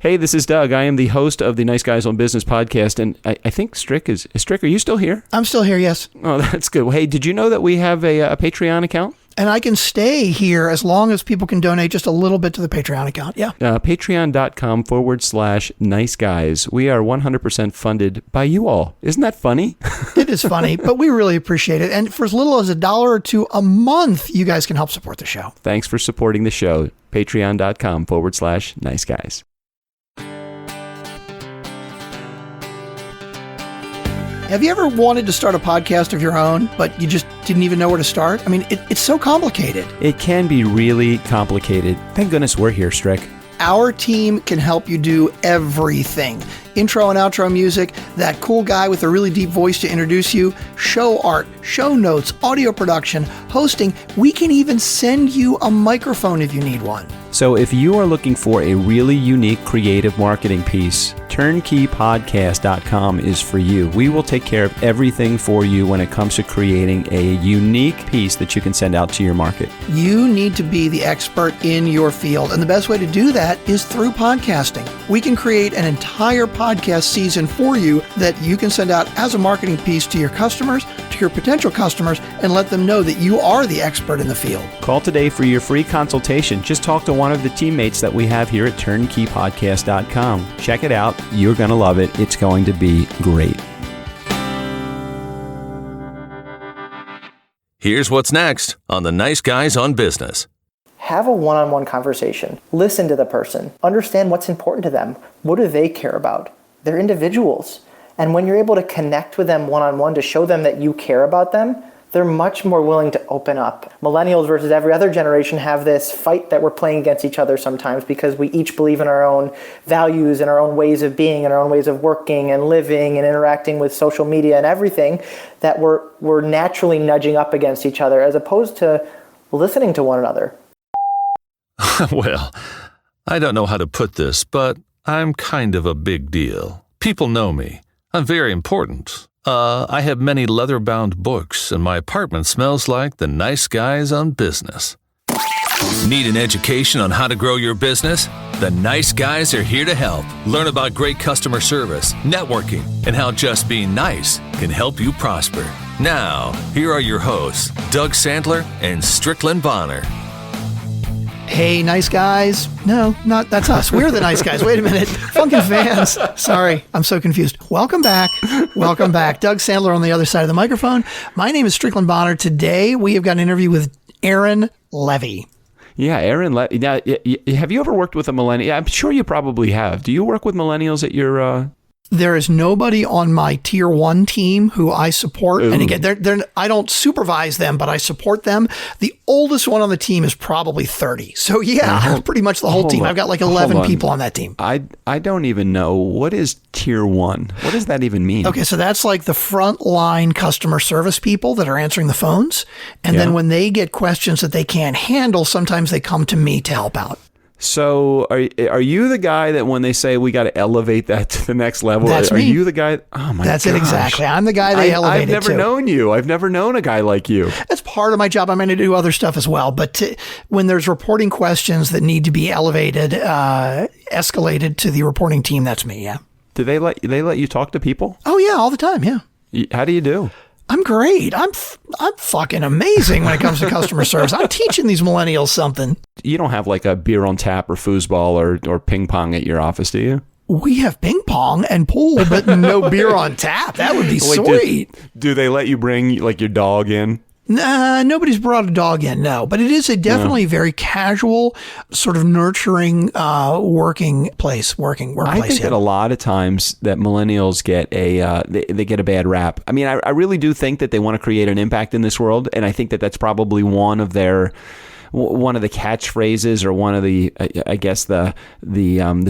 Hey, this is Doug. I am the host of the Nice Guys on Business podcast, and I think Strick is Strick, are you still here? I'm still here, yes. Oh, that's good. Well, hey, did you know that we have a Patreon account? And I can stay here as long as people can donate just a little bit to the Patreon account. Yeah. Patreon.com/nice guys. We are 100% funded by you all. Isn't that funny? It is funny, but we really appreciate it. And for as little as $1 or $2 a month, you guys can help support the show. Thanks for supporting the show. Patreon.com/nice guys. Have you ever wanted to start a podcast of your own, but you just didn't even know where to start? I mean, it's so complicated. It can be really complicated. Thank goodness we're here, Strick. Our team can help you do everything. Intro and outro music, that cool guy with a really deep voice to introduce you, show art, show notes, audio production, hosting. We can even send you a microphone if you need one. So if you are looking for a really unique creative marketing piece, turnkeypodcast.com is for you. We will take care of everything for you when it comes to creating a unique piece that you can send out to your market. You need to be the expert in your field, and the best way to do that is through podcasting. We can create an entire podcast season for you that you can send out as a marketing piece to your customers, to your potential customers, and let them know that you are the expert in the field. Call today for your free consultation. Just talk to one of the teammates that we have here at turnkeypodcast.com. Check it out. You're going to love it. It's going to be great. Here's what's next on the Nice Guys on Business. Have a one-on-one conversation. Listen to the person. Understand what's important to them. What do they care about? They're individuals. And when you're able to connect with them one-on-one to show them that you care about them, they're much more willing to open up. Millennials versus every other generation have this fight that we're playing against each other sometimes because we each believe in our own values and our own ways of being and our own ways of working and living and interacting with social media and everything, that we're naturally nudging up against each other as opposed to listening to one another. Well, I don't know how to put this, but I'm kind of a big deal. People know me. I'm very important. I have many leather-bound books, and my apartment smells like the Nice Guys on Business. Need an education on how to grow your business? The Nice Guys are here to help. Learn about great customer service, networking, and how just being nice can help you prosper. Now, here are your hosts, Doug Sandler and Strickland Bonner. Hey, nice guys. No, that's us. We're the nice guys. Wait a minute. Funkin' fans. Sorry, I'm so confused. Welcome back. Welcome back. Doug Sandler on the other side of the microphone. My name is Strickland Bonner. Today, we have got an interview with Aaron Levy. Yeah, Aaron Levy. Now, have you ever worked with a millennial? I'm sure you probably have. Do you work with millennials at your... There is nobody on my tier 1 team who I support. Ooh. And again, I don't supervise them, but I support them. The oldest one on the team is probably 30. So yeah, pretty much the whole team. I've got like 11 people on that team. I don't even know. What is tier 1? What does that even mean? Okay, so that's like the frontline customer service people that are answering the phones. And then when they get questions that they can't handle, sometimes they come to me to help out. So are you the guy that when they say we got to elevate that to the next level? That's are me. you the guy? Oh my That's gosh. it exactly. I'm the guy they elevated to. I've never known you. I've never known a guy like you. That's part of my job. I'm going to do other stuff as well. But when there's reporting questions that need to be elevated, escalated to the reporting team, that's me. Yeah. Do they let you talk to people? Oh yeah, all the time. Yeah. How do you do? I'm great. I'm fucking amazing when it comes to customer service. I'm teaching these millennials something. You don't have like a beer on tap or foosball or ping pong at your office, do you? We have ping pong and pool, but no beer on tap. That would be sweet. Do they let you bring like your dog in? Nah, nobody's brought a dog in, no. But it is definitely very casual, sort of nurturing workplace. I think that a lot of times that millennials get they get a bad rap. I mean, I really do think that they want to create an impact in this world, and I think that that's probably one of the catchphrases or one of the I guess the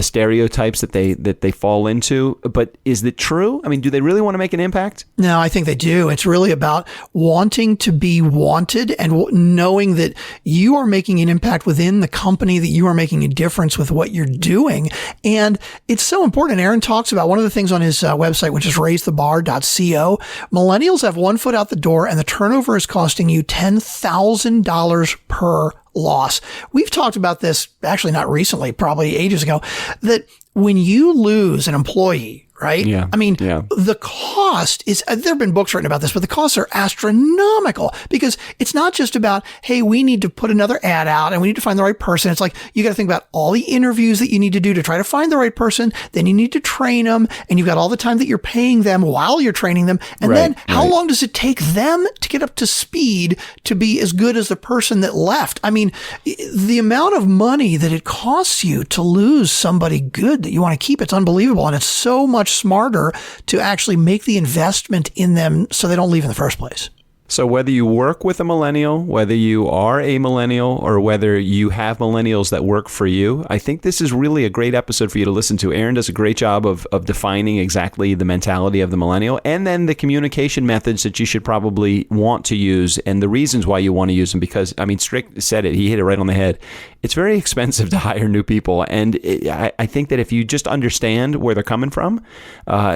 stereotypes that they fall into. But is it true? I mean, do they really want to make an impact? No, I think they do. It's really about wanting to be wanted and knowing that you are making an impact within the company, that you are making a difference with what you're doing. And it's so important. Aaron talks about one of the things on his website, which is raisethebar.co. Millennials have one foot out the door and the turnover is costing you $10,000 per loss. We've talked about this, actually not recently, probably ages ago, that when you lose an employee, right? Yeah. I mean, the cost is, there have been books written about this, but the costs are astronomical because it's not just about, hey, we need to put another ad out and we need to find the right person. It's like, you got to think about all the interviews that you need to do to try to find the right person. Then you need to train them, and you've got all the time that you're paying them while you're training them. And then how long does it take them to get up to speed to be as good as the person that left? I mean, the amount of money that it costs you to lose somebody good that you want to keep, it's unbelievable. And it's so much smarter to actually make the investment in them so they don't leave in the first place. So whether you work with a millennial, whether you are a millennial, or whether you have millennials that work for you, I think this is really a great episode for you to listen to. Aaron does a great job of defining exactly the mentality of the millennial, and then the communication methods that you should probably want to use and the reasons why you want to use them. Because, I mean, Strick said it. He hit it right on the head. It's very expensive to hire new people. And I think that if you just understand where they're coming from,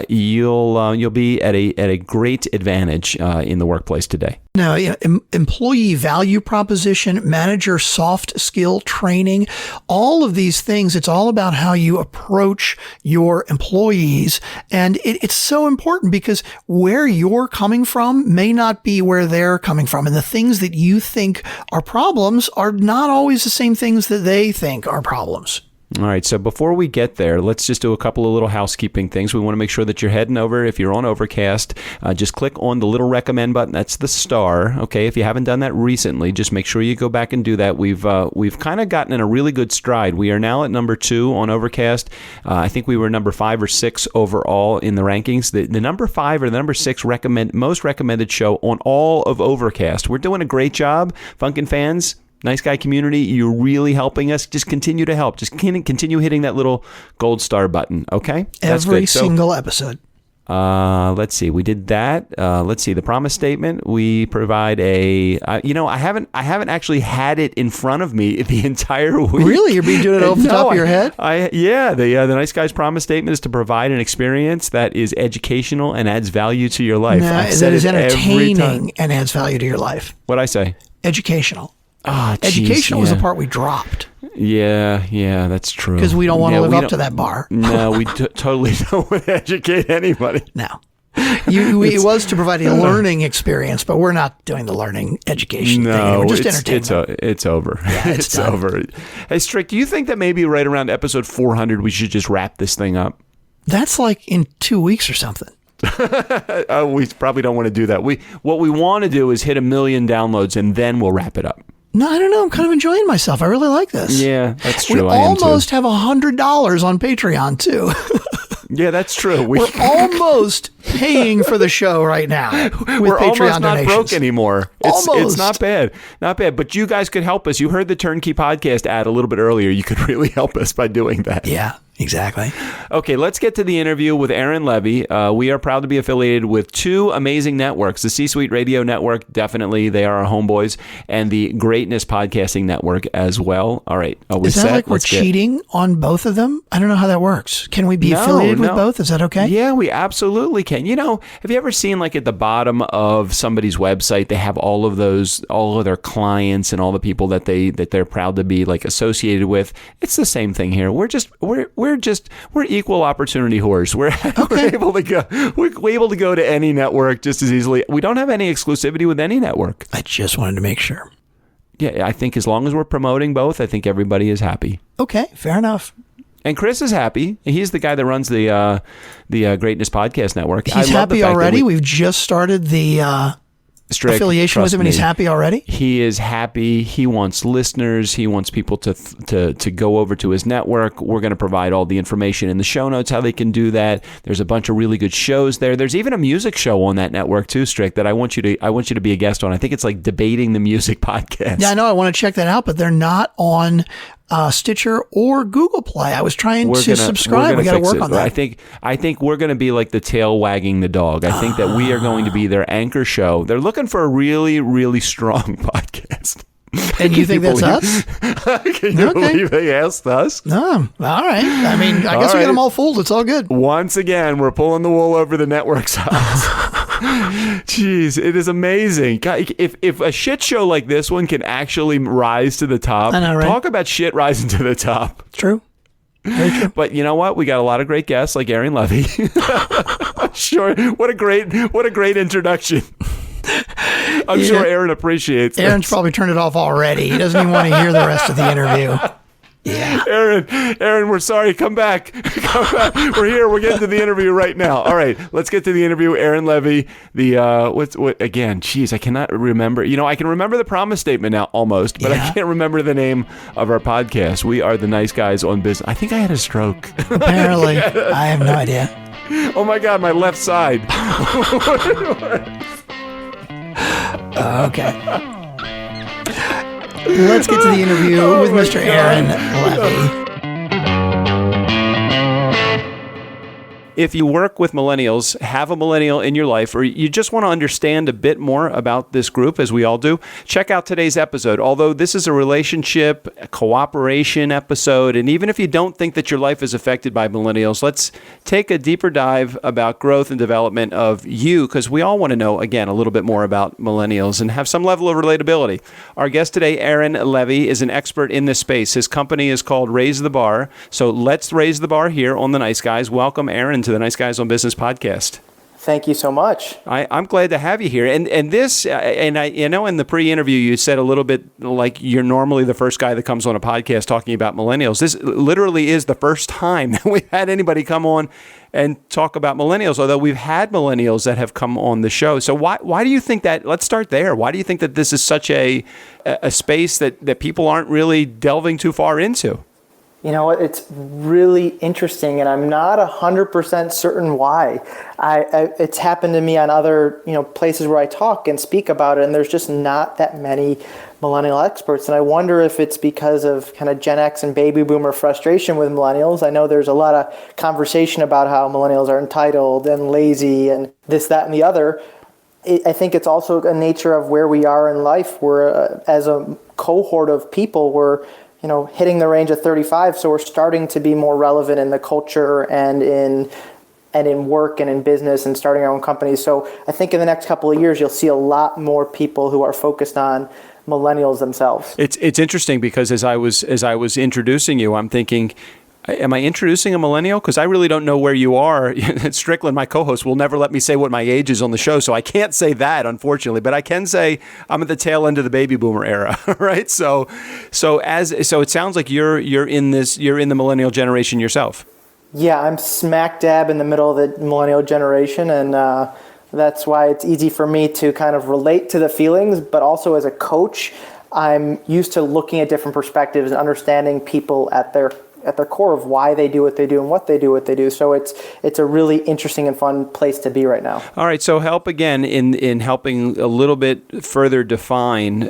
you'll be at a great advantage in the workplace today. Now, employee value proposition, manager soft skill training, all of these things, it's all about how you approach your employees. And it's so important because where you're coming from may not be where they're coming from. And the things that you think are problems are not always the same things that they think are problems. All right, so before we get there, let's just do a couple of little housekeeping things. We want to make sure that you're heading over. If you're on Overcast, just click on the little recommend button. That's the star. Okay, if you haven't done that recently, just make sure you go back and do that. We've kind of gotten in a really good stride. We are now at number 2 on Overcast. I think we were number 5 or 6 overall in the rankings. The number 5 or the number 6 most recommended show on all of Overcast. We're doing a great job, Funkin' fans. Nice Guy community, you're really helping us. Just continue to help. Just continue hitting that little gold star button, okay? That's every good. single episode. Let's see. We did that. Let's see. The promise statement. We provide I haven't actually had it in front of me the entire week. Really? You're being doing it off the top of your head? The Nice Guy's promise statement is to provide an experience that is educational and adds value to your life. That is entertaining and adds value to your life. What'd I say? Educational. Geez, educational was the part we dropped. Yeah, that's true. Because we don't want to live up to that bar. No, we totally don't want to educate anybody. No. It was to provide a learning experience, but we're not doing the learning education thing. We're just entertainment. It's over. Yeah, it's over. Hey, Strick, do you think that maybe right around episode 400 we should just wrap this thing up? That's like in 2 weeks or something. We probably don't want to do that. What we want to do is hit 1 million downloads, and then we'll wrap it up. No, I don't know. I'm kind of enjoying myself. I really like this. Yeah, that's true. We almost have $100 on Patreon, too. Yeah, that's true. We're almost paying for the show right now with We're Patreon almost not donations. broke anymore. Almost. It's not bad. Not bad. But you guys could help us. You heard the Turnkey Podcast ad a little bit earlier. You could really help us by doing that. Yeah. Exactly. Okay, let's get to the interview with Aaron Levy. We are proud to be affiliated with 2 amazing networks, the C-Suite Radio Network, definitely, they are our homeboys, and the Greatness Podcasting Network as well. All right, are we set? Is that set? like we're cheating on both of them? I don't know how that works. Can we be affiliated with both? Is that okay? Yeah, we absolutely can. You know, have you ever seen like at the bottom of somebody's website, they have all of their clients and all the people that they're proud to be like associated with? It's the same thing here. We're equal opportunity whores. We're able to go. We're able to go to any network just as easily. We don't have any exclusivity with any network. I just wanted to make sure. Yeah, I think as long as we're promoting both, I think everybody is happy. Okay, fair enough. And Chris is happy. He's the guy that runs the Greatness Podcast Network. He's happy already. We've just started the affiliation with him, and he's happy already? He is happy. He wants listeners. He wants people to go over to his network. We're going to provide all the information in the show notes, how they can do that. There's a bunch of really good shows there. There's even a music show on that network too, Strick, that I want you to be a guest on. I think it's like Debating the Music Podcast. Yeah, I know. I want to check that out, but they're not on Stitcher or Google Play. I was trying to subscribe. We got to work on that. I think we're going to be like the tail wagging the dog. I think that we are going to be their anchor show. They're looking for a really, really strong podcast. And you think that's us? Can you believe they asked us? No. All right. I mean, I guess we got them all fooled. It's all good. Once again, we're pulling the wool over the network's eyes. Jeez, it is amazing. God, if a shit show like this one can actually rise to the top, I know, right? Talk about shit rising to the top. True. Very true. But you know what? We got a lot of great guests like Aaron Levy. Sure. What a great introduction. I'm sure Aaron appreciates it. Aaron's probably turned it off already. He doesn't even want to hear the rest of the interview. Yeah. Aaron, we're sorry. Come back. We're here. We're getting to the interview right now. All right, let's get to the interview. Aaron Levy, what again? Jeez, I cannot remember. I can remember the promise statement now almost, but I can't remember the name of our podcast. We are the nice guys on business. I think I had a stroke. Apparently. I have no idea. Oh my God, my left side. Okay. Let's get to the interview with Mr. Aaron Levy. If you work with millennials, have a millennial in your life, or you just want to understand a bit more about this group, as we all do, check out today's episode. Although this is a relationship, a cooperation episode, and even if you don't think that your life is affected by millennials, let's take a deeper dive about growth and development of you, because we all want to know, again, a little bit more about millennials and have some level of relatability. Our guest today, Aaron Levy, is an expert in this space. His company is called Raise the Bar. So let's raise the bar here on The Nice Guys. Welcome, Aaron, to the Nice Guys on Business podcast. Thank you so much. I'm glad to have you here. And this, and I, in the pre-interview, you said a little bit like you're normally the first guy that comes on a podcast talking about millennials. This literally is the first time that we've had anybody come on and talk about millennials, although we've had millennials that have come on the show. So why do you think that, let's start there. Why do you think that this is such a space that people aren't really delving too far into? You know what? It's really interesting, and I'm not 100% certain why. It's happened to me on other places where I talk and speak about it, and there's just not that many millennial experts. And I wonder if it's because of kind of Gen X and baby boomer frustration with millennials. I know there's a lot of conversation about how millennials are entitled and lazy and this, that, and the other. I think it's also a nature of where we are in life. We're, as a cohort of people, we're hitting the range of 35, so we're starting to be more relevant in the culture and in work and in business and starting our own companies. So I think in the next couple of years, you'll see a lot more people who are focused on millennials themselves. It's interesting because as I was introducing you, I'm thinking, am I introducing a millennial? Because I really don't know where you are. Strickland, my co-host, will never let me say what my age is on the show, so I can't say that, unfortunately. But I can say I'm at the tail end of the baby boomer era, right? So it sounds like you're in the millennial generation yourself. Yeah, I'm smack dab in the middle of the millennial generation, and that's why it's easy for me to kind of relate to the feelings. But also as a coach, I'm used to looking at different perspectives and understanding people at their core of why they do what they do and what they do. So it's a really interesting and fun place to be right now. All right. So help again in helping a little bit further define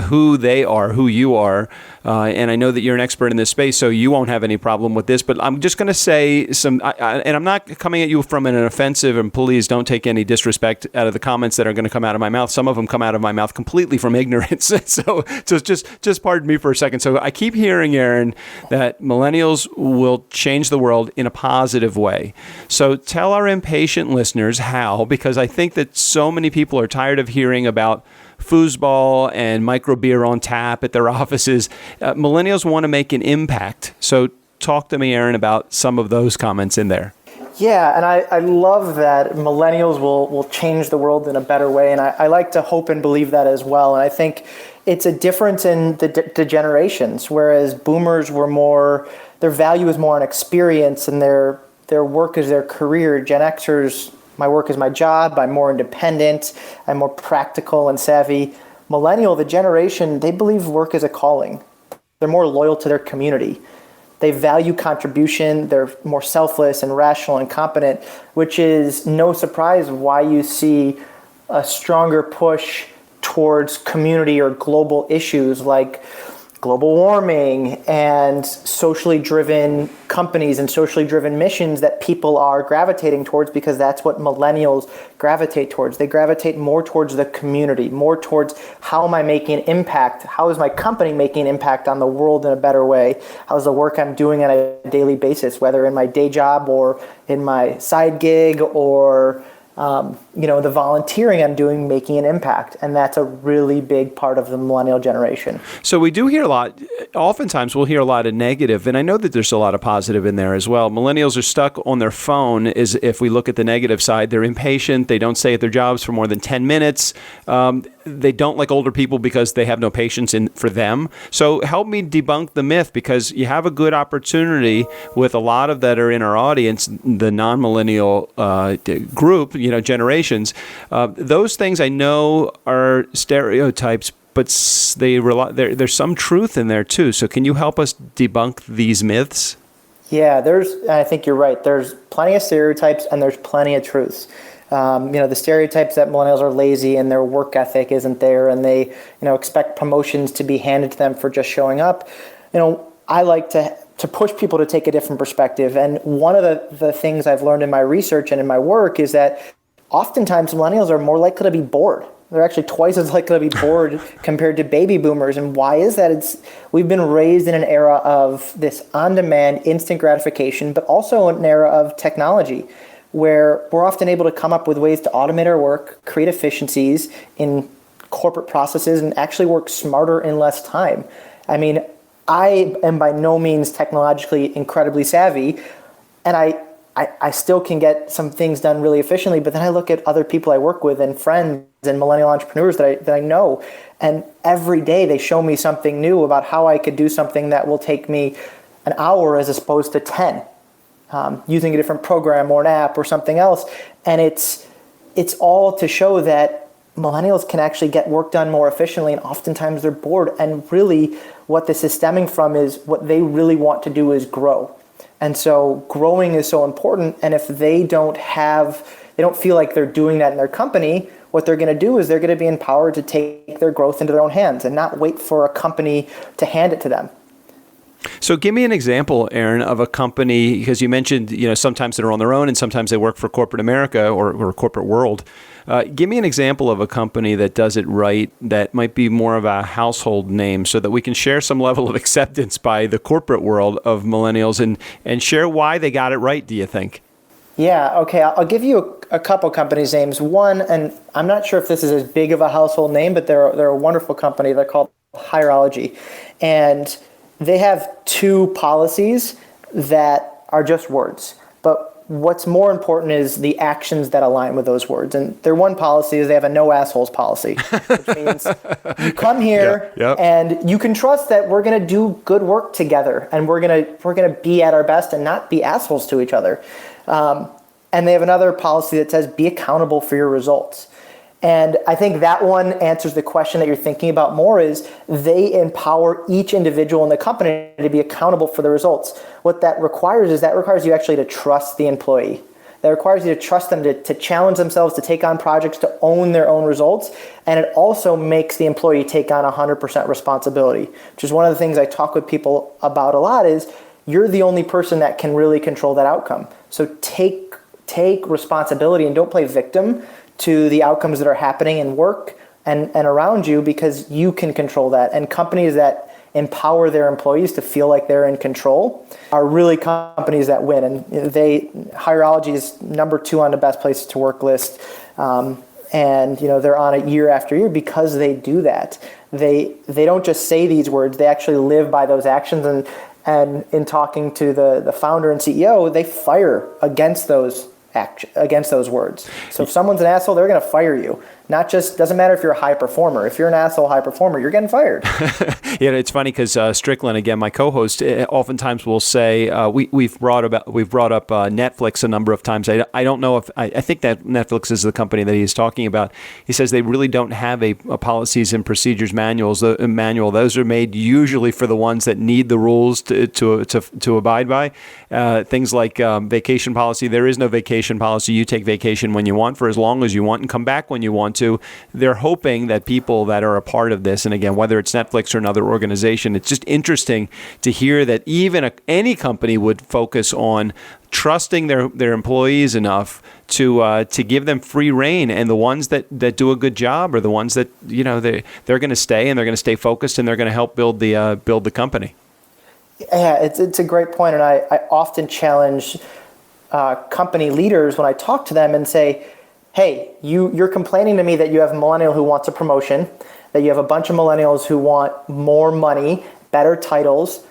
who they are, who you are. And I know that you're an expert in this space, so you won't have any problem with this. But I'm just going to say and I'm not coming at you from an offensive, and please don't take any disrespect out of the comments that are going to come out of my mouth. Some of them come out of my mouth completely from ignorance. So just pardon me for a second. So I keep hearing, Aaron, that millennials will change the world in a positive way. So tell our impatient listeners how, because I think that so many people are tired of hearing about foosball and micro beer on tap at their offices. Millennials want to make an impact. So talk to me, Aaron, about some of those comments in there. Yeah, and I love that millennials will change the world in a better way, and I like to hope and believe that as well. And I think it's a difference in the generations, whereas boomers were more, their value is more on experience and their work is their career. Gen Xers, my work is my job, I'm more independent, I'm more practical and savvy. Millennial, the generation, they believe work is a calling. They're more loyal to their community. They value contribution, they're more selfless and rational and competent, which is no surprise why you see a stronger push towards community or global issues like global warming and socially driven companies and socially driven missions that people are gravitating towards, because that's what millennials gravitate towards. They gravitate more towards the community, more towards how am I making an impact? How is my company making an impact on the world in a better way? How's the work I'm doing on a daily basis, whether in my day job or in my side gig or the volunteering I'm doing making an impact. And that's a really big part of the millennial generation. So we do hear a lot, oftentimes we'll hear a lot of negative, and I know that there's a lot of positive in there as well. Millennials are stuck on their phone. If we look at the negative side, they're impatient. They don't stay at their jobs for more than 10 minutes. They don't like older people because they have no patience for them. So help me debunk the myth, because you have a good opportunity with a lot of that are in our audience, the non-millennial group, generations. Those things I know are stereotypes, but there's some truth in there too. So can you help us debunk these myths? Yeah, I think you're right. There's plenty of stereotypes and there's plenty of truths. The stereotypes that millennials are lazy and their work ethic isn't there, and they, expect promotions to be handed to them for just showing up. I like to push people to take a different perspective. And one of the things I've learned in my research and in my work is that oftentimes millennials are more likely to be bored. They're actually twice as likely to be bored compared to baby boomers. And why is that? We've been raised in an era of this on-demand instant gratification, but also an era of technology where we're often able to come up with ways to automate our work, create efficiencies in corporate processes, and actually work smarter in less time. I mean, I am by no means technologically incredibly savvy, and I still can get some things done really efficiently, but then I look at other people I work with and friends and millennial entrepreneurs that I know, and every day they show me something new about how I could do something that will take me an hour as opposed to 10, using a different program or an app or something else. And it's all to show that millennials can actually get work done more efficiently, and oftentimes they're bored. And really what this is stemming from is what they really want to do is grow. And so growing is so important. And if they don't feel like they're doing that in their company, what they're going to do is they're going to be empowered to take their growth into their own hands and not wait for a company to hand it to them. So give me an example, Aaron, of a company, because you mentioned, sometimes they're on their own and sometimes they work for corporate America or corporate world. Give me an example of a company that does it right, that might be more of a household name, so that we can share some level of acceptance by the corporate world of millennials and share why they got it right, do you think? Yeah, okay. I'll give you a couple companies' names. One, and I'm not sure if this is as big of a household name, but they're a wonderful company. They're called Hierology. And they have 2 policies that are just words. But what's more important is the actions that align with those words. And their one policy is they have a no assholes policy, which means you come here and you can trust that we're going to do good work together, and we're going to be at our best and not be assholes to each other. And they have another policy that says be accountable for your results. And I think that one answers the question that you're thinking about more, is they empower each individual in the company to be accountable for the results. What that requires you actually to trust the employee. That requires you to trust them to challenge themselves, to take on projects, to own their own results. And it also makes the employee take on 100% responsibility, which is one of the things I talk with people about a lot, is you're the only person that can really control that outcome. So take responsibility and don't play victim to the outcomes that are happening in work and around you, because you can control that. And companies that empower their employees to feel like they're in control are really companies that win. And Hierology is number 2 on the best places to work list. And they're on it year after year because they do that. They don't just say these words, they actually live by those actions. And in talking to the founder and CEO, they fire against those words. So if someone's an asshole, they're going to fire you. Doesn't matter if you're a high performer. If you're an asshole high performer, you're getting fired. Yeah, it's funny because Strickland, again, my co-host, oftentimes will say we've brought up Netflix a number of times. I don't know if I think that Netflix is the company that he's talking about. He says they really don't have a policies and procedures manual. Those are made usually for the ones that need the rules to abide by. Things like vacation policy. There is no vacation policy. You take vacation when you want for as long as you want and come back when you want to. They're hoping that people that are a part of this, and again, whether it's Netflix or another organization, it's just interesting to hear that even any company would focus on trusting their employees enough to give them free rein, and the ones that do a good job are the ones that they're going to stay, and they're going to stay focused, and they're going to help build the company. Yeah, it's a great point, and I often challenge company leaders when I talk to them and say, hey, you're complaining to me that you have a millennial who wants a promotion, that you have a bunch of millennials who want more money, better titles.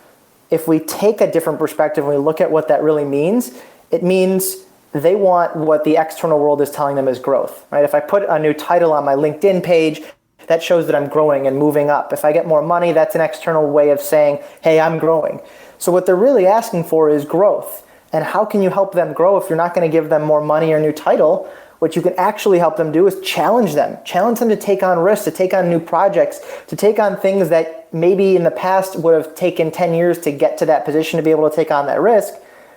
If we take a different perspective and we look at what that really means, it means they want what the external world is telling them is growth, right? If I put a new title on my LinkedIn page, that shows that I'm growing and moving up. If I get more money, that's an external way of saying, hey, I'm growing. So what they're really asking for is growth. And how can you help them grow if you're not going to give them more money or new title? What you can actually help them do is challenge them to take on risks, to take on new projects, to take on things that maybe in the past would have taken 10 years to get to that position to be able to take on that risk.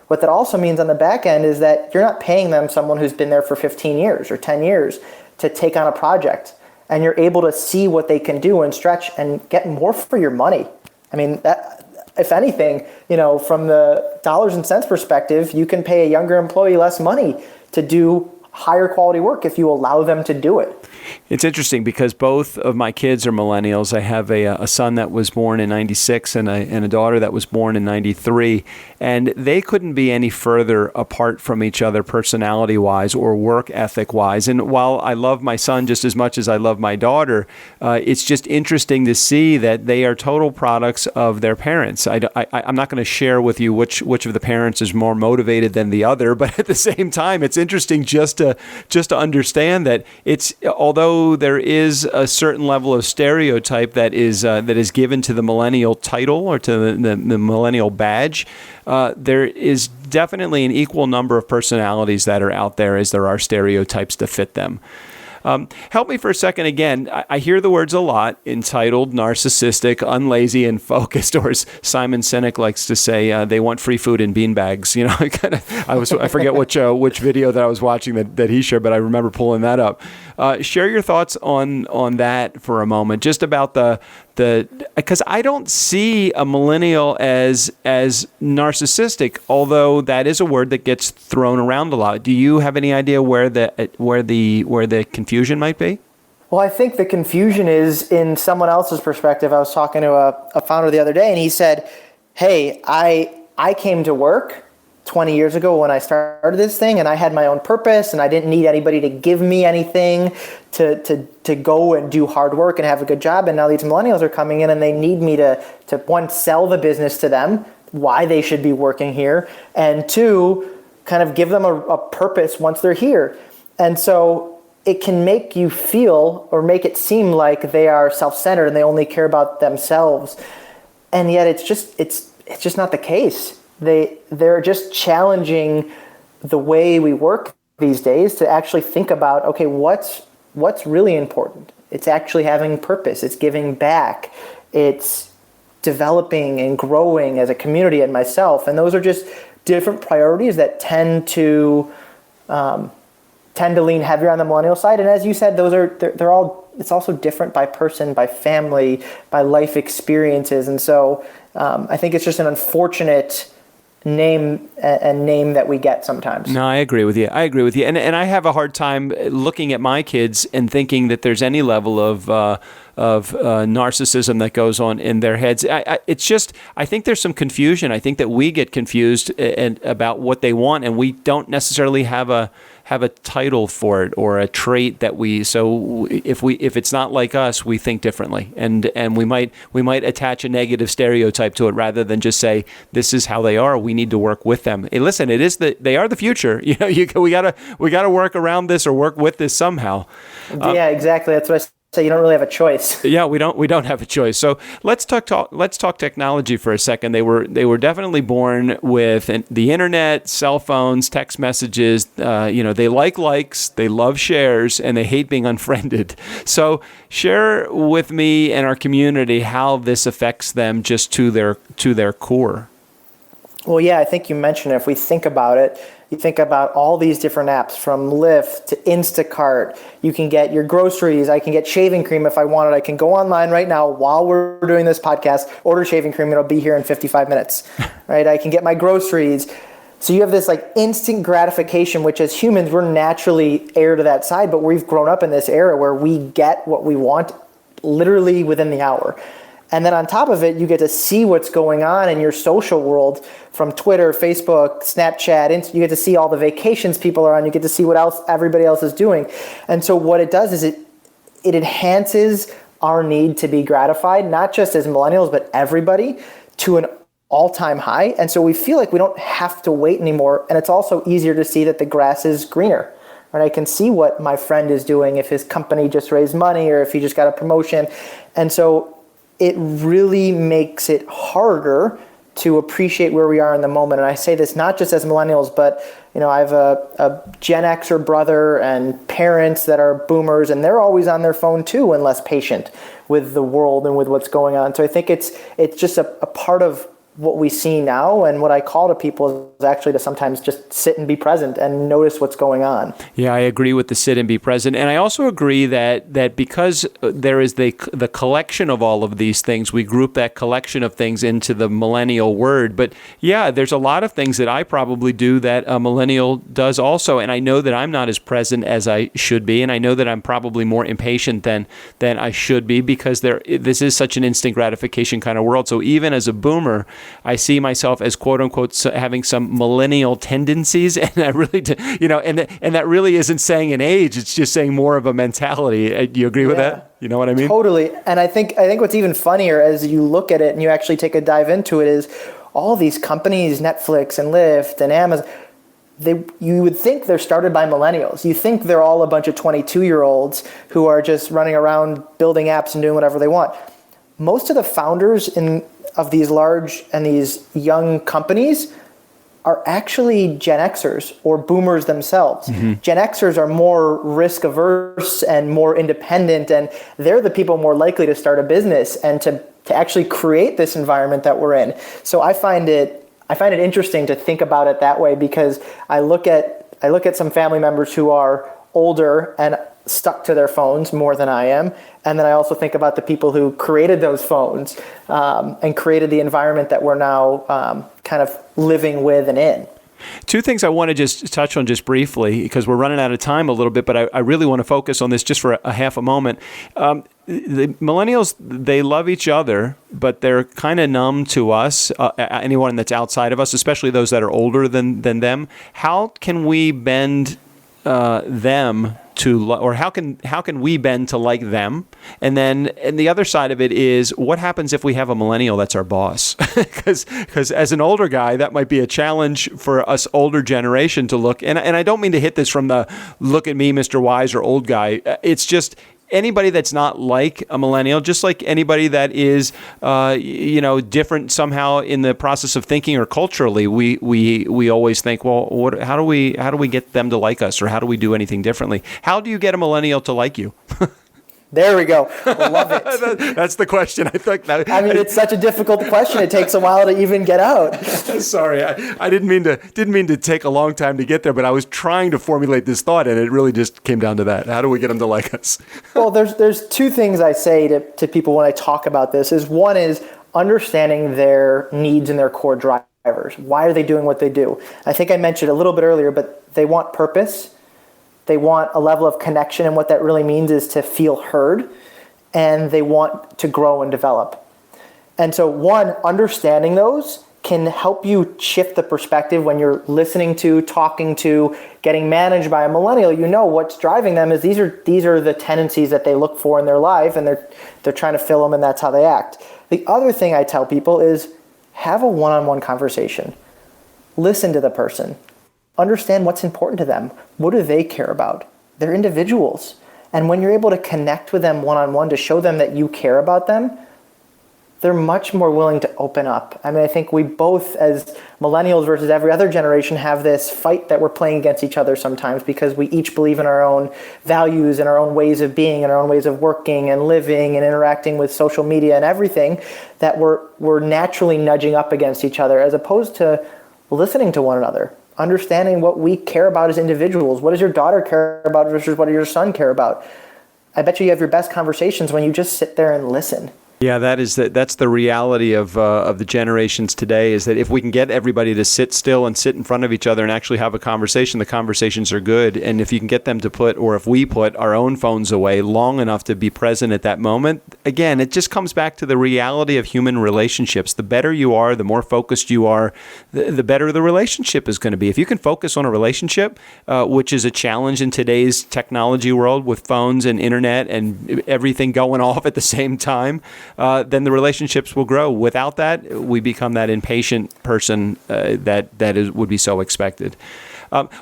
What that also means on the back end is that you're not paying them someone who's been there for 15 years or 10 years to take on a project. And you're able to see what they can do and stretch and get more for your money. I mean, that, if anything, from the dollars and cents perspective, you can pay a younger employee less money to do higher quality work if you allow them to do it. It's interesting because both of my kids are millennials. I have a son that was born in 96 and a daughter that was born in 93. And they couldn't be any further apart from each other personality-wise or work ethic-wise. And while I love my son just as much as I love my daughter, it's just interesting to see that they are total products of their parents. I'm not going to share with you which of the parents is more motivated than the other, but at the same time, it's interesting just to understand that it's although there is a certain level of stereotype that is given to the millennial title or to the millennial badge, there is definitely an equal number of personalities that are out there as there are stereotypes to fit them. Help me for a second again. I hear the words a lot: entitled, narcissistic, unlazy, and focused. Or as Simon Sinek likes to say, they want free food in beanbags. I forget which video that I was watching that he shared, but I remember pulling that up. Share your thoughts on that for a moment, just about because I don't see a millennial as narcissistic, although that is a word that gets thrown around a lot. Do you have any idea where the confusion might be? Well, I think the confusion is in someone else's perspective. I was talking to a founder the other day, and he said, "Hey, I came to work 20 years ago when I started this thing, and I had my own purpose, and I didn't need anybody to give me anything to go and do hard work and have a good job. And now these millennials are coming in and they need me to one, sell the business to them, why they should be working here, and two, kind of give them a purpose once they're here." And so it can make you feel or make it seem like they are self-centered and they only care about themselves. And yet it's just not the case. They're just challenging the way we work these days to actually think about, okay, what's really important? It's actually having purpose. It's giving back. It's developing and growing as a community and myself. And those are just different priorities that tend to lean heavier on the millennial side. And as you said, it's also different by person, by family, by life experiences. And so I think it's just an unfortunate name that we get sometimes. No, I agree with you. And I have a hard time looking at my kids and thinking that there's any level of narcissism that goes on in their heads. I think there's some confusion. I think that we get confused about what they want, and we don't necessarily have a title for it or a trait that so if it's not like us, we think differently, and we might attach a negative stereotype to it rather than just say this is how they are. We need to work with them. Hey, listen, they are the future. We gotta work around this or work with this somehow. Yeah, exactly. That's what I So you don't really have a choice. Yeah, we don't have a choice. So let's talk technology for a second. They were definitely born with the internet, cell phones, text messages. They like likes, they love shares, and they hate being unfriended. So share with me and our community how this affects them just to their core. Well, yeah, I think you mentioned it. If we think about it, you think about all these different apps, from Lyft to Instacart. You can get your groceries. I can get shaving cream if I want it. I can go online right now while we're doing this podcast, order shaving cream, and it'll be here in 55 minutes, right? I can get my groceries. So you have this like instant gratification, which as humans, we're naturally heir to that side, but we've grown up in this era where we get what we want literally within the hour. And then on top of it, you get to see what's going on in your social world from Twitter, Facebook, Snapchat. You get to see all the vacations people are on. You get to see what else everybody else is doing. And so what it does is it enhances our need to be gratified, not just as millennials, but everybody, to an all-time high. And so we feel like we don't have to wait anymore. And it's also easier to see that the grass is greener. Right? I can see what my friend is doing, if his company just raised money or if he just got a promotion. And so it really makes it harder to appreciate where we are in the moment. And I say this not just as millennials, but I have a Gen Xer brother and parents that are boomers, and they're always on their phone too and less patient with the world and with what's going on. So I think it's just a part of what we see now, and what I call to people is actually to sometimes just sit and be present and notice what's going on. Yeah, I agree with the sit and be present. And I also agree that because there is the collection of all of these things, we group that collection of things into the millennial word. But yeah, there's a lot of things that I probably do that a millennial does also. And I know that I'm not as present as I should be. And I know that I'm probably more impatient than I should be, because this is such an instant gratification kind of world. So even as a boomer, I see myself as quote unquote having some millennial tendencies, and I really, and that really isn't saying an age; it's just saying more of a mentality. Do you agree with that? You know what I mean? Totally. And I think what's even funnier as you look at it and you actually take a dive into it is all these companies, Netflix and Lyft and Amazon. You would think they're started by millennials. You think they're all a bunch of 22-year-olds who are just running around building apps and doing whatever they want. Most of the founders of these large and these young companies are actually Gen Xers or boomers themselves. Mm-hmm. Gen Xers are more risk averse and more independent, and they're the people more likely to start a business and to actually create this environment that we're in. So I find it interesting to think about it that way, because I look at some family members who are older and stuck to their phones more than I am. And then I also think about the people who created those phones and created the environment that we're now kind of living with and in. Two things I want to just touch on just briefly, because we're running out of time a little bit, but I really want to focus on this just for a half a moment. The millennials, they love each other, but they're kind of numb to us, anyone that's outside of us, especially those that are older than them. How can we bend them to, or how can we bend to like them? And the other side of it is, what happens if we have a millennial that's our boss? Because as an older guy, that might be a challenge for us older generation to look. And I don't mean to hit this from the look at me, Mr. Wise, or old guy. It's just anybody that's not like a millennial, just like anybody that is, different somehow in the process of thinking or culturally, we always think, well, how do we get them to like us, or how do we do anything differently? How do you get a millennial to like you? There we go. I love it. That's the question. I think that. I mean, it's such a difficult question. It takes a while to even get out. Sorry, I didn't mean to take a long time to get there, but I was trying to formulate this thought, and it really just came down to that. How do we get them to like us? Well, there's two things I say to people when I talk about this. One is understanding their needs and their core drivers. Why are they doing what they do? I think I mentioned a little bit earlier, but they want purpose. They want a level of connection, and what that really means is to feel heard, and they want to grow and develop. And so understanding those can help you shift the perspective when you're listening to, talking to, getting managed by a millennial. You know what's driving them is these are the tendencies that they look for in their life, and they're trying to fill them, and that's how they act. The other thing I tell people is have a one-on-one conversation. Listen to the person. Understand what's important to them. What do they care about? They're individuals. And when you're able to connect with them one-on-one to show them that you care about them, they're much more willing to open up. I mean, I think we both, as millennials versus every other generation, have this fight that we're playing against each other sometimes, because we each believe in our own values and our own ways of being and our own ways of working and living and interacting with social media and everything, that we're naturally nudging up against each other, as opposed to listening to one another. Understanding what we care about as individuals. What does your daughter care about versus what does your son care about? I bet you have your best conversations when you just sit there and listen. Yeah, that's the reality of the generations today, is that if we can get everybody to sit still and sit in front of each other and actually have a conversation, the conversations are good. And if you can get them to put, or if we put our own phones away long enough to be present at that moment, again, it just comes back to the reality of human relationships. The better you are, the more focused you are, the better the relationship is going to be. If you can focus on a relationship, which is a challenge in today's technology world with phones and internet and everything going off at the same time, then the relationships will grow. Without that, we become that impatient person would be so expected.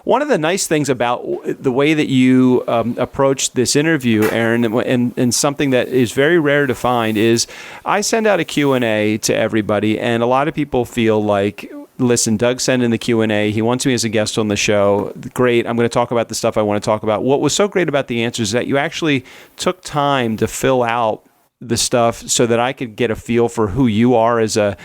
One of the nice things about the way that you approached this interview, Aaron, and something that is very rare to find, is I send out a Q&A to everybody, and a lot of people feel like, listen, Doug sent in the Q&A. He wants me as a guest on the show. Great. I'm going to talk about the stuff I want to talk about. What was so great about the answers is that you actually took time to fill out the stuff so that I could get a feel for who you are as a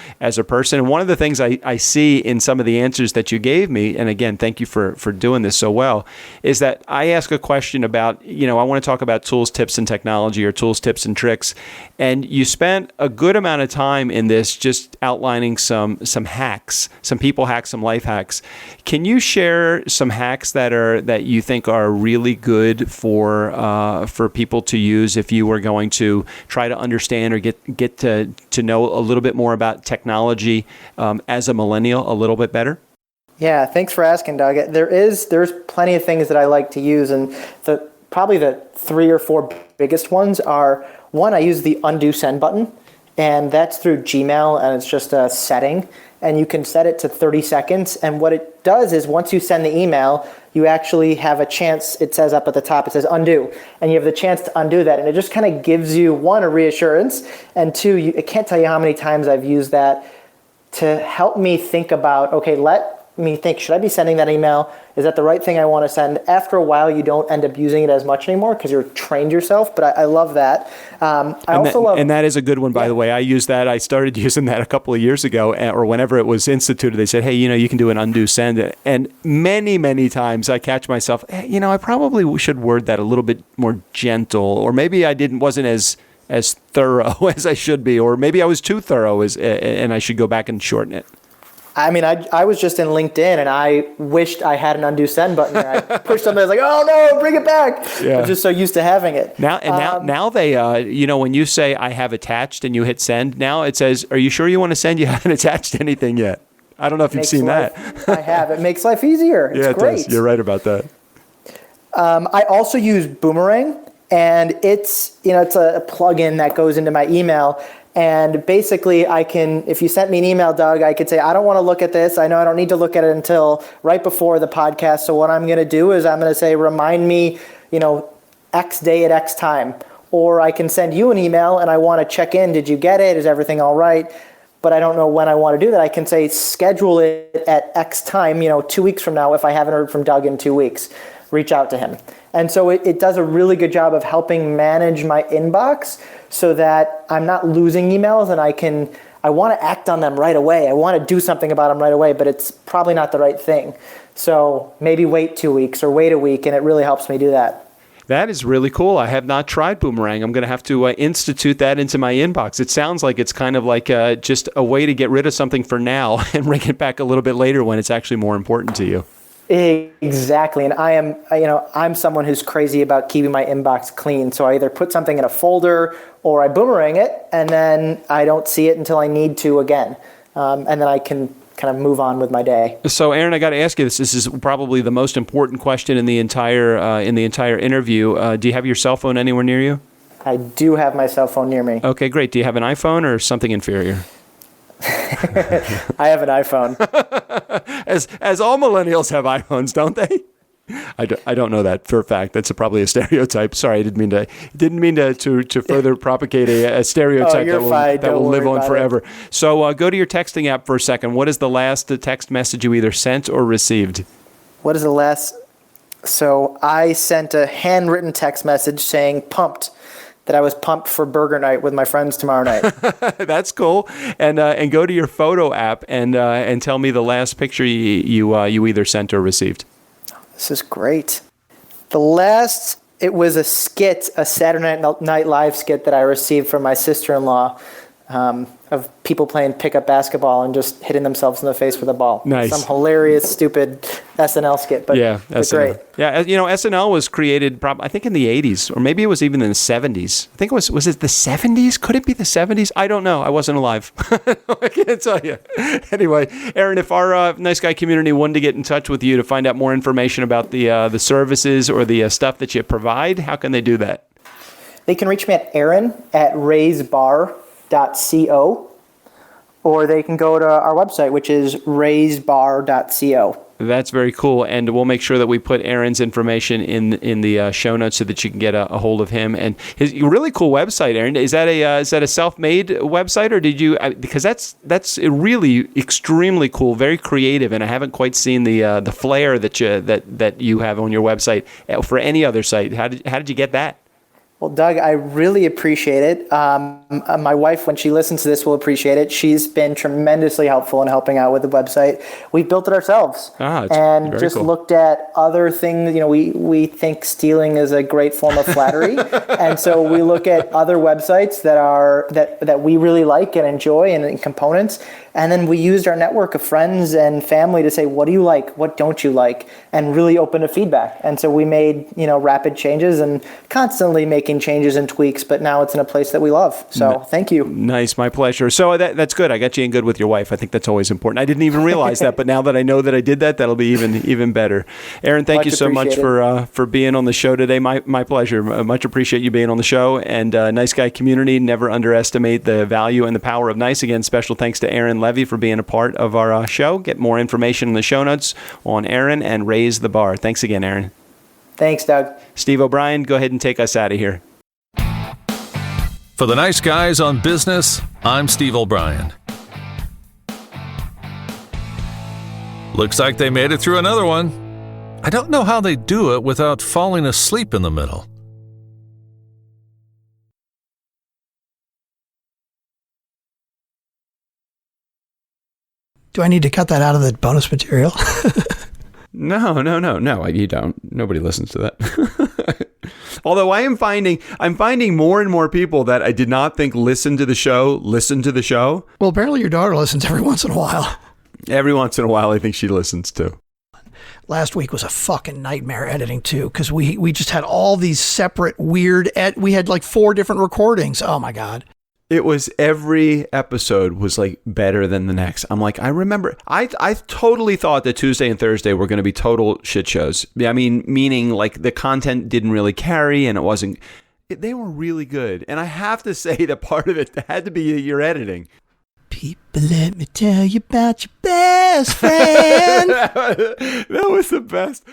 person. And one of the things I see in some of the answers that you gave me, and again, thank you for doing this so well, is that I ask a question about, I want to talk about tools, tips, and technology, or tools, tips, and tricks. And you spent a good amount of time in this just outlining some hacks, some people hacks, some life hacks. Can you share some hacks that you think are really good for people to use if you were going to try to understand or get to know a little bit more about technology as a millennial a little bit better? Yeah, thanks for asking, Doug. There's plenty of things that I like to use, and probably the 3 or 4 biggest ones are, one, I use the undo send button, and that's through Gmail, and it's just a setting, and you can set it to 30 seconds, and what it does is once you send the email, you actually have a chance, it says up at the top, it says undo, and you have the chance to undo that, and it just kind of gives you, one, a reassurance, and two, I can't tell you how many times I've used that to help me think about, okay, let me think, should I be sending that email? Is that the right thing I want to send? After a while, you don't end up using it as much anymore because you're trained yourself, but I love that. And that is a good one, by the way. I use that. I started using that a couple of years ago, or whenever it was instituted. They said, hey, you can do an undo send. And many, many times I catch myself, I probably should word that a little bit more gentle, or maybe I wasn't as thorough as I should be, or maybe I was too thorough and I should go back and shorten it. I mean, I was just in LinkedIn, and I wished I had an undo send button there. I pushed something, I was like, oh no, bring it back. Yeah. I'm just so used to having it. Now they, when you say I have attached and you hit send, now it says, are you sure you want to send? You haven't attached anything yet. I don't know if you've seen that. I have. It makes life easier. It's great. Does. You're right about that. I also use Boomerang, and it's a plugin that goes into my email. And basically, if you sent me an email, Doug, I could say, I don't want to look at this. I know I don't need to look at it until right before the podcast. So what I'm going to do is I'm going to say, remind me, X day at X time. Or I can send you an email and I want to check in. Did you get it? Is everything all right? But I don't know when I want to do that. I can say, schedule it at X time, 2 weeks from now. If I haven't heard from Doug in 2 weeks, reach out to him. And so it does a really good job of helping manage my inbox so that I'm not losing emails, and I want to act on them right away. I want to do something about them right away, but it's probably not the right thing. So maybe wait 2 weeks or wait a week, and it really helps me do that. That is really cool. I have not tried Boomerang. I'm going to have to institute that into my inbox. It sounds like it's kind of like just a way to get rid of something for now and bring it back a little bit later when it's actually more important to you. Exactly. And I'm someone who's crazy about keeping my inbox clean. So I either put something in a folder or I boomerang it, and then I don't see it until I need to again. And then I can kind of move on with my day. So Aaron, I got to ask you this. This is probably the most important question in the entire interview. Do you have your cell phone anywhere near you? I do have my cell phone near me. Okay, great. Do you have an iPhone or something inferior? I have an iPhone. As all millennials have iPhones, don't they? I don't know that for a fact. That's probably a stereotype. Sorry, I didn't mean to further propagate a stereotype that will live on forever. It. So go to your texting app for a second. What is the last text message you either sent or received? What is the last? So I sent a handwritten text message saying pumped. That I was pumped for burger night with my friends tomorrow night. That's cool. And go to your photo app and tell me the last picture you either sent or received. This is great. The last It was a skit, a Saturday Night Live skit that I received from my sister-in-law, of people playing pickup basketball and just hitting themselves in the face with a ball. Nice. Some hilarious, stupid SNL skit, but great. Yeah, SNL was created, I think, in the 80s, or maybe it was even in the 70s. I think it was it the 70s? Could it be the 70s? I don't know. I wasn't alive. I can't tell you. Anyway, Aaron, if our Nice Guy community wanted to get in touch with you to find out more information about the services or the stuff that you provide, how can they do that? They can reach me at aaron@raisebar.co, or they can go to our website, which is raisebar.co. That's very cool, and we'll make sure that we put Aaron's information in the show notes so that you can get a hold of him. And his really cool website, Aaron, is that a self-made website, or did you? Because that's really extremely cool, very creative, and I haven't quite seen the flair that you have on your website for any other site. How did you get that? Well, Doug, I really appreciate it. My wife, when she listens to this, will appreciate it. She's been tremendously helpful in helping out with the website. We built it ourselves and just cool. Looked at other things. We think stealing is a great form of flattery, and so we look at other websites that we really like and enjoy and components. And then we used our network of friends and family to say, what do you like? What don't you like? And really open to feedback. And so we made, rapid changes and constantly making changes and tweaks, but now it's in a place that we love. So thank you. Nice. My pleasure. So that's good. I got you in good with your wife. I think that's always important. I didn't even realize that, but now that I know that I did that, that'll be even better. Aaron, thank you so much for being on the show today. My pleasure. Much appreciate you being on the show. And Nice Guy community, never underestimate the value and the power of nice. Again, special thanks to Aaron Levy for being a part of our show. Get more information in the show notes on Aaron and Raise the Bar. Thanks again, Aaron. Thanks, Doug. Steve O'Brien, go ahead and take us out of here. For the Nice Guys on Business, I'm Steve O'Brien. Looks like they made it through another one. I don't know how they do it without falling asleep in the middle. Do I need to cut that out of the bonus material? No, you don't. Nobody listens to that. Although I'm finding more and more people that I did not think listen to the show. Well, apparently your daughter listens every once in a while. Every once in a while, I think she listens too. Last week was a fucking nightmare editing too, because we just had all these separate weird. We had like 4 different recordings. Oh my God. It was every episode was like better than the next. I'm like, I remember, I totally thought that Tuesday and Thursday were going to be total shit shows. I mean, meaning like the content didn't really carry and they were really good. And I have to say that part of it had to be your editing. People, let me tell you about your best friend. That was the best.